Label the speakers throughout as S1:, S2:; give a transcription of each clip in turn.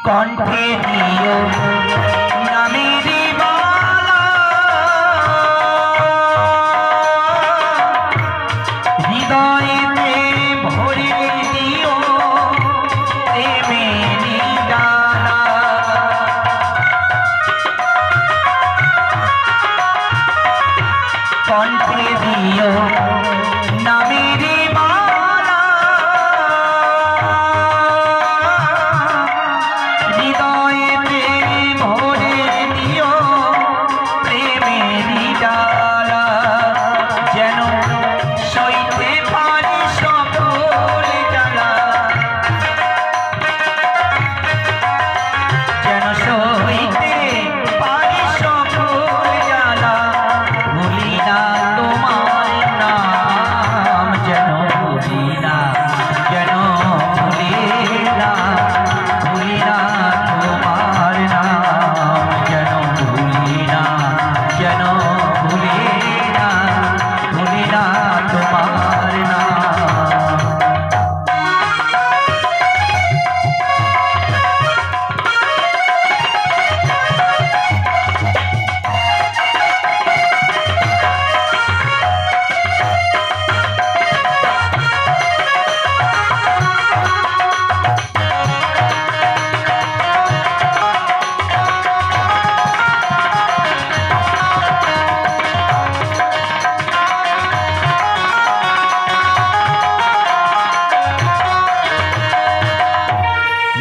S1: কণ্ঠে দিও নামেরি মালা, হৃদয়েতে ভরে দিও প্রেমেরি ডালা। কণ্ঠে দিও নামেরি মালা, হৃদয়েতে ভরে দিও প্রেমেরি ডালা। যেন সইতে পারি সকল জ্বালা, যেন সইতে পারি সকল জ্বালা। ভুলি না তোমার নাম, যেন ভুলি না, যেন ভুলি না, ভুলি না তোমার নাম, যেন ভুলি না, যেন ভুলি না, ভুলি না তোমার নাম।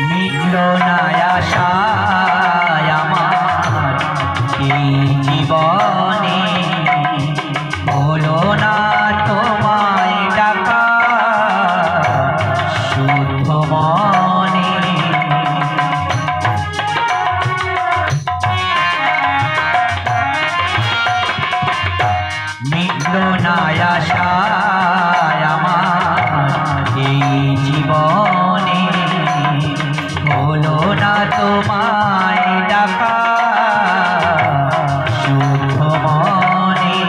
S1: মিটলো না আশায় আমার এই জীবনে, হলো না তোমায় ডাকা শুদ্ধ মনে। মিটলো না আশায় আমার এই জীবনে, হলো না তোমায় ডাকা শুদ্ধ মনে।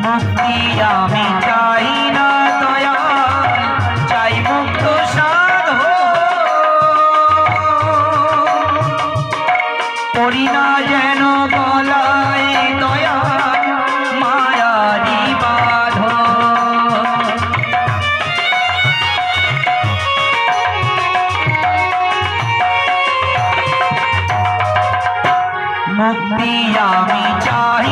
S1: মুক্তি আমি চাই না দয়াল, চাই মুক্ত সাধ, পড়ি না যেন গলায় দয়াল মায়ারি বাঁধ। মুক্তি আমি চাই